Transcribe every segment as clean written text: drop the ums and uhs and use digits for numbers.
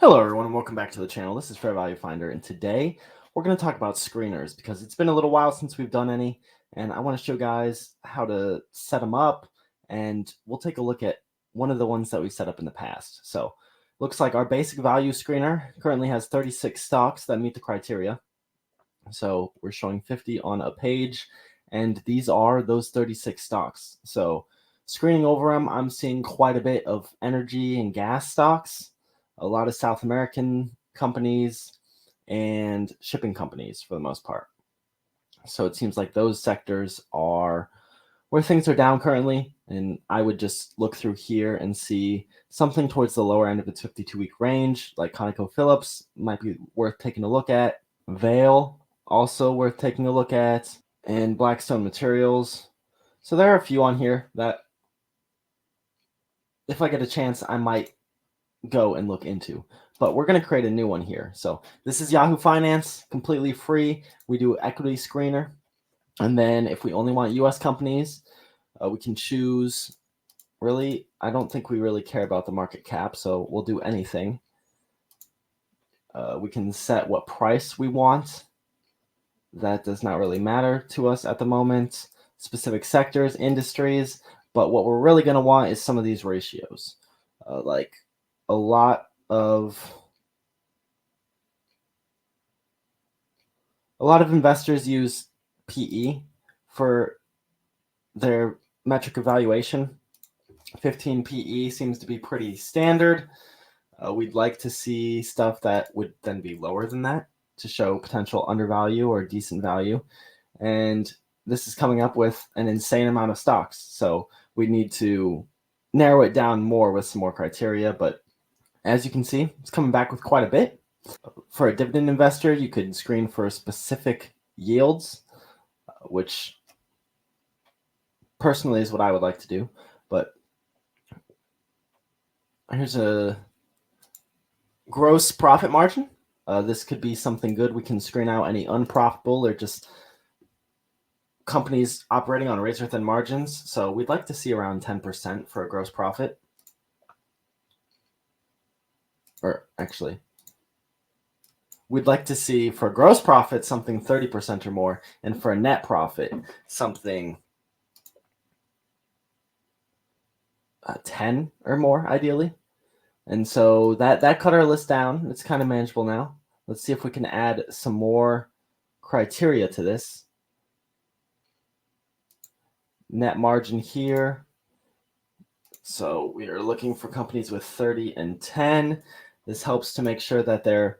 Hello everyone and welcome back to the channel. This is Fair Value Finder, and today we're going to talk about screeners because it's been a little while since we've done any, and I want to show guys how to set them up, and we'll take a look at one of the ones that we set up in the past. So looks like our basic value screener currently has 36 stocks that meet the criteria. So we're showing 50 on a page, and these are those 36 stocks. So screening over them, I'm seeing quite a bit of energy and gas stocks, a lot of South American companies, and shipping companies for the most part. So it seems like those sectors are where things are down currently, and I would just look through here and see something towards the lower end of its 52-week range, like ConocoPhillips might be worth taking a look at. Vale, also worth taking a look at, and Blackstone Materials. So there are a few on here that if I get a chance, I might go and look into. But we're going to create a new one here. So this is Yahoo Finance, completely free. We do equity screener. And then if we only want US companies, we can choose, really, I don't think we really care about the market cap, so we'll do anything. We can set what price we want. That does not really matter to us at the moment. Specific sectors, industries, but what we're really going to want is some of these ratios. Like a lot of investors use PE for their metric evaluation. 15 PE seems to be pretty standard. We'd like to see stuff that would then be lower than that to show potential undervalue or decent value. And this is coming up with an insane amount of stocks. So we need to narrow it down more with some more criteria. But as you can see, it's coming back with quite a bit. For a dividend investor, you could screen for specific yields, which personally is what I would like to do. But here's a gross profit margin. This could be something good. We can screen out any unprofitable or just companies operating on razor thin margins. So we'd like to see around 10% for a gross profit. Or actually, we'd like to see for gross profit something 30% or more, and for a net profit something 10 or more ideally. And so that cut our list down. It's kind of manageable now. Let's see if we can add some more criteria to this. Net margin here. So we are looking for companies with 30 and 10. This helps to make sure that their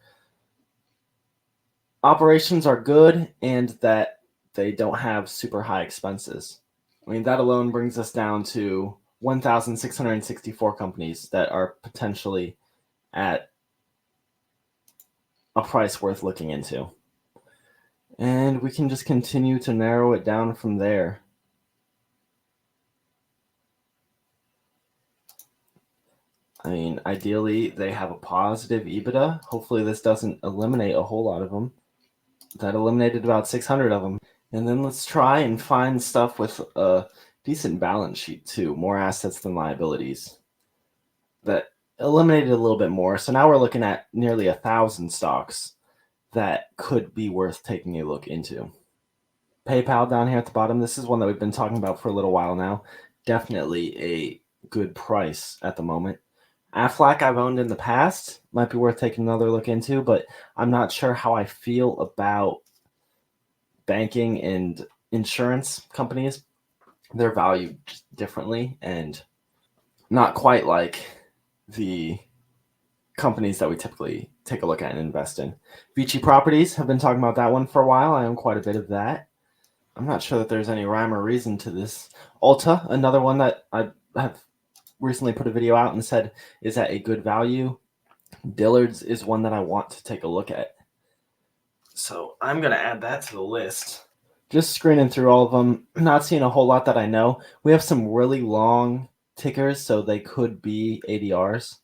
operations are good and that they don't have super high expenses. I mean, that alone brings us down to 1,664 companies that are potentially at a price worth looking into. And we can just continue to narrow it down from there. I mean, ideally, they have a positive EBITDA. Hopefully, this doesn't eliminate a whole lot of them. That eliminated about 600 of them. And then let's try and find stuff with a decent balance sheet, too. More assets than liabilities. That eliminated a little bit more. So now we're looking at nearly 1,000 stocks that could be worth taking a look into. PayPal down here at the bottom. This is one that we've been talking about for a little while now. Definitely a good price at the moment. Aflac I've owned in the past. Might be worth taking another look into, but I'm not sure how I feel about banking and insurance companies. They're valued differently and not quite like the companies that we typically take a look at and invest in. Vici Properties, have been talking about that one for a while. I own quite a bit of that. I'm not sure that there's any rhyme or reason to this. Ulta, another one that I have recently put a video out and said is at a good value. Dillard's is one that I want to take a look at. So I'm going to add that to the list. Just screening through all of them, not seeing a whole lot that I know. We have some really long tickers, so they could be ADRs.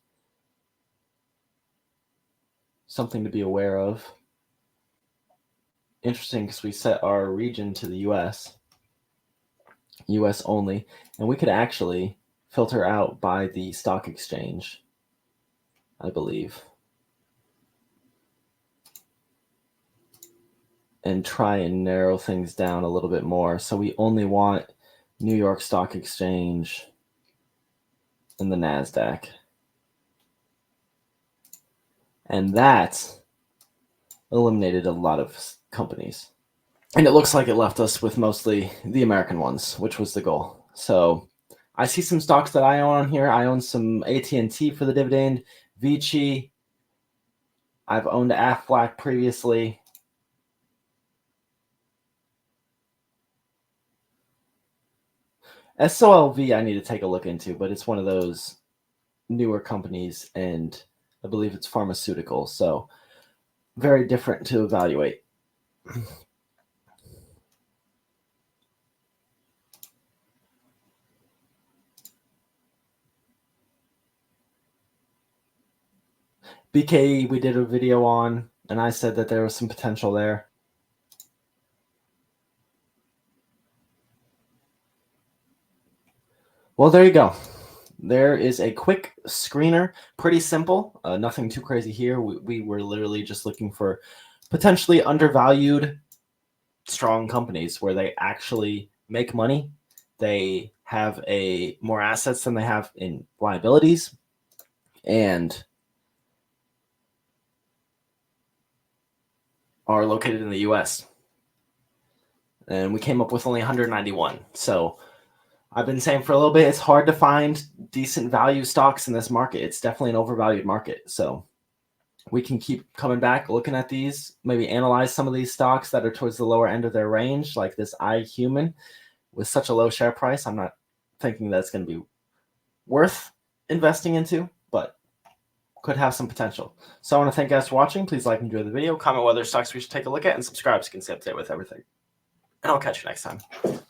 Something to be aware of. Interesting because we set our region to the US only, and we could actually filter out by the stock exchange, I believe. and try and narrow things down a little bit more. So we only want New York Stock Exchange and the NASDAQ. And that eliminated a lot of companies. And it looks like it left us with mostly the American ones, which was the goal. So I see some stocks that I own on here. I own some AT&T for the dividend, Vici. I've owned Aflac previously. SOLV I need to take a look into, but it's one of those newer companies, and I believe it's pharmaceutical, so very different to evaluate. BKE we did a video on, and I said that there was some potential there. Well, there you go. There is a quick screener, pretty simple, nothing too crazy here. We were literally just looking for potentially undervalued, strong companies where they actually make money. They have more assets than they have in liabilities, and are located in the US. And we came up with only 191. So I've been saying for a little bit, it's hard to find decent value stocks in this market. It's definitely an overvalued market. So we can keep coming back, looking at these, maybe analyze some of these stocks that are towards the lower end of their range, like this iHuman with such a low share price. I'm not thinking that's going to be worth investing into, but could have some potential. So I want to thank you guys for watching. Please like and enjoy the video. Comment what other stocks we should take a look at, and subscribe so you can stay up to date with everything. And I'll catch you next time.